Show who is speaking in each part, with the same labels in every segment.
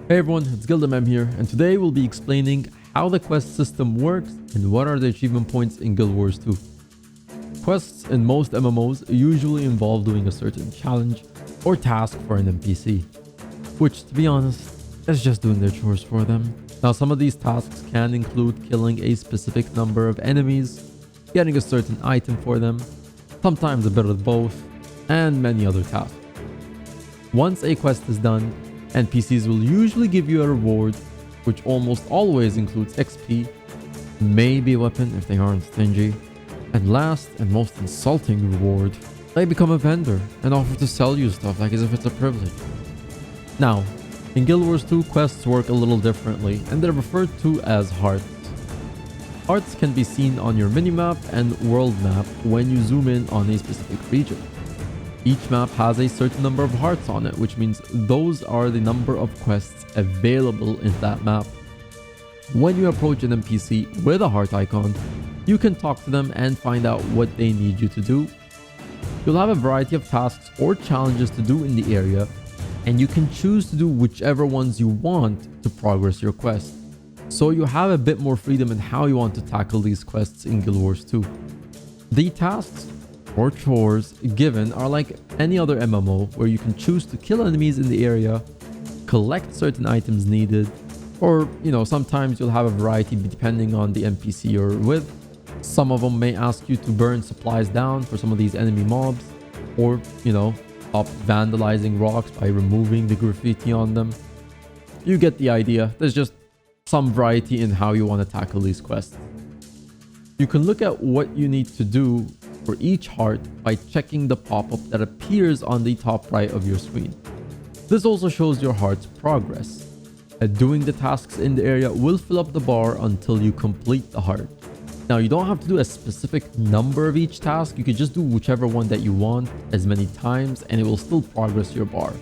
Speaker 1: Hey everyone, it's Gildemem here, and today we'll be explaining how the quest system works and what are the achievement points in Guild Wars 2. Quests in most MMOs usually involve doing a certain challenge or task for an NPC, which, to be honest, is just doing their chores for them. Now, some of these tasks can include killing a specific number of enemies, getting a certain item for them, sometimes a bit of both, and many other tasks. Once a quest is done, NPCs will usually give you a reward, which almost always includes XP, maybe a weapon if they aren't stingy, and last and most insulting reward, they become a vendor and offer to sell you stuff like as if it's a privilege. Now, in Guild Wars 2, quests work a little differently, and they're referred to as hearts. Hearts can be seen on your minimap and world map when you zoom in on a specific region. Each map has a certain number of hearts on it, which means those are the number of quests available in that map. When you approach an NPC with a heart icon, you can talk to them and find out what they need you to do. You'll have a variety of tasks or challenges to do in the area, and you can choose to do whichever ones you want to progress your quest. So you have a bit more freedom in how you want to tackle these quests in Guild Wars 2. The tasks or chores given are like any other MMO where you can choose to kill enemies in the area, collect certain items needed, or sometimes you'll have a variety depending on the NPC you're with. Some of them may ask you to burn supplies down for some of these enemy mobs, or stop vandalizing rocks by removing the graffiti on them. You get the idea. There's just some variety in how you want to tackle these quests. You can look at what you need to do for each heart by checking the pop-up that appears on the top right of your screen. This also shows your heart's progress. Doing the tasks in the area will fill up the bar until you complete the heart. Now, you don't have to do a specific number of each task. You could just do whichever one that you want as many times and it will still progress your bar.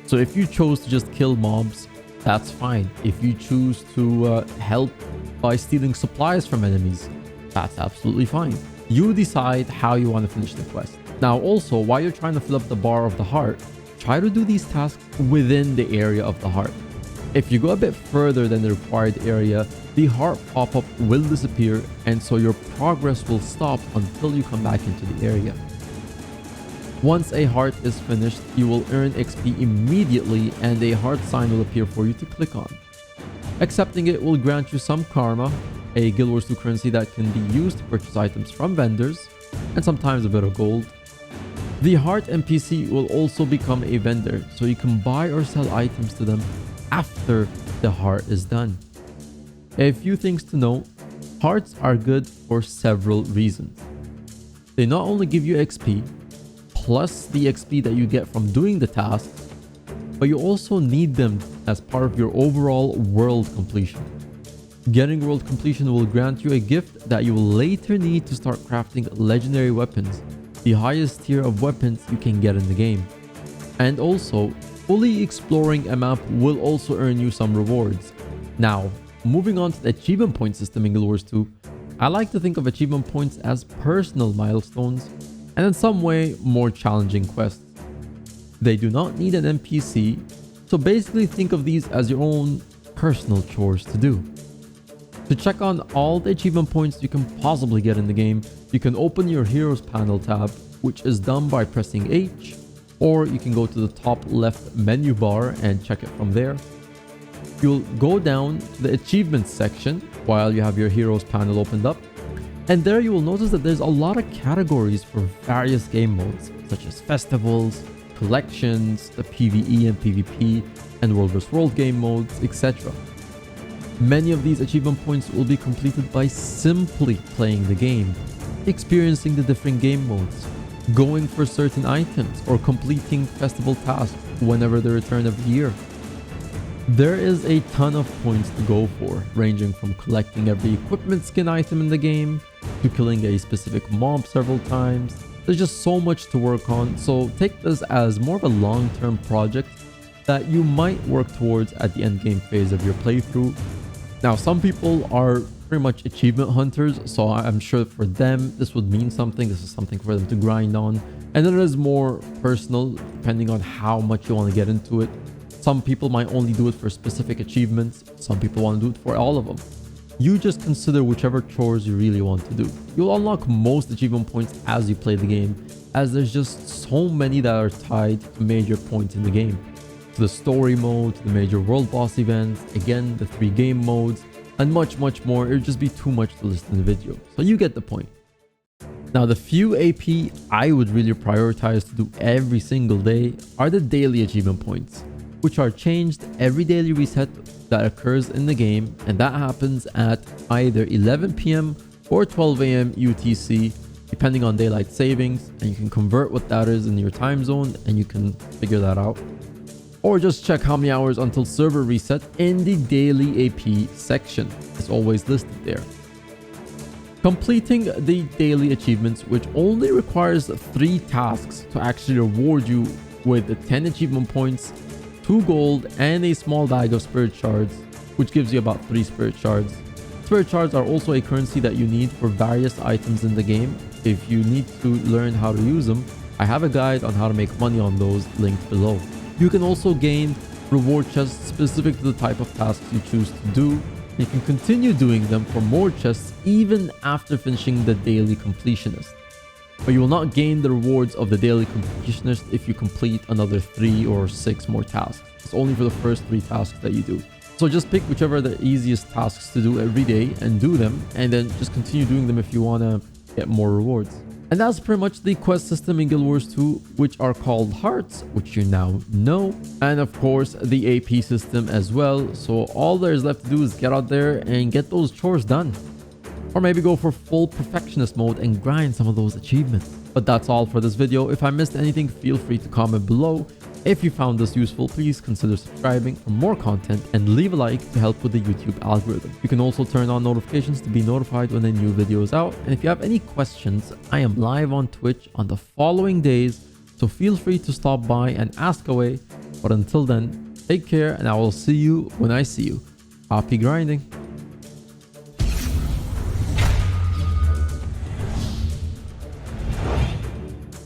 Speaker 1: So if you chose to just kill mobs, that's fine. If you choose to help by stealing supplies from enemies, that's absolutely fine. You decide how you want to finish the quest. Now, also, while you're trying to fill up the bar of the heart, try to do these tasks within the area of the heart. If you go a bit further than the required area, the heart pop-up will disappear, and so your progress will stop until you come back into the area. Once a heart is finished, you will earn XP immediately and a heart sign will appear for you to click on. Accepting it will grant you some karma, a Guild Wars 2 currency that can be used to purchase items from vendors, and sometimes a bit of gold. The heart NPC will also become a vendor, so you can buy or sell items to them after the heart is done. A few things to note: hearts are good for several reasons. They not only give you XP, plus the XP that you get from doing the tasks, but you also need them as part of your overall world completion. Getting world completion will grant you a gift that you will later need to start crafting legendary weapons, the highest tier of weapons you can get in the game. And also, fully exploring a map will also earn you some rewards. Now, moving on to the achievement point system in Guild Wars 2, I like to think of achievement points as personal milestones and in some way more challenging quests. They do not need an NPC, so basically think of these as your own personal chores to do. To check on all the achievement points you can possibly get in the game, you can open your Heroes panel tab, which is done by pressing H, or you can go to the top left menu bar and check it from there. You'll go down to the achievements section while you have your Heroes panel opened up, and there you will notice that there's a lot of categories for various game modes, such as festivals, collections, the PvE and PvP, and World vs. World game modes, etc. Many of these achievement points will be completed by simply playing the game, experiencing the different game modes, going for certain items, or completing festival tasks whenever they return every year. There is a ton of points to go for, ranging from collecting every equipment skin item in the game, to killing a specific mob several times. There's just so much to work on, so take this as more of a long-term project that you might work towards at the endgame phase of your playthrough. Now, some people are pretty much achievement hunters, so I'm sure for them this would mean something. This is something for them to grind on, and then it is more personal depending on how much you want to get into it. Some people might only do it for specific achievements. Some people want to do it for all of them. You just consider whichever chores you really want to do. You'll unlock most achievement points as you play the game, as there's just so many that are tied to major points in the game. To the story mode, to the major world boss events, again, the 3 game modes, and much more. It would just be too much to list in the video. So you get the point. Now, the few AP I would really prioritize to do every single day are the daily achievement points, which are changed every daily reset that occurs in the game, and that happens at either 11 p.m. or 12 a.m. UTC, depending on daylight savings, and you can convert what that is in your time zone and you can figure that out. Or just check how many hours until server reset in the daily AP section. It's always listed there. Completing the daily achievements, which only requires 3 tasks to actually reward you with 10 achievement points, 2 gold, and a small bag of spirit shards, which gives you about 3 spirit shards. Spirit shards are also a currency that you need for various items in the game. If you need to learn how to use them, I have a guide on how to make money on those linked below. You can also gain reward chests specific to the type of tasks you choose to do. You can continue doing them for more chests even after finishing the daily completionist. But you will not gain the rewards of the daily completionist if you complete another 3 or 6 more tasks. It's only for the first 3 tasks that you do. So just pick whichever are the easiest tasks to do every day and do them, and then just continue doing them if you want to get more rewards. And that's pretty much the quest system in Guild Wars 2, which are called hearts, which you now know. And of course, the AP system as well. So all there is left to do is get out there and get those chores done. Or maybe go for full perfectionist mode and grind some of those achievements. But that's all for this video. If I missed anything, feel free to comment below. If you found this useful, please consider subscribing for more content and leave a like to help with the YouTube algorithm. You can also turn on notifications to be notified when a new video is out. And if you have any questions, I am live on Twitch on the following days, so feel free to stop by and ask away. But until then, take care and I will see you when I see you. Happy grinding!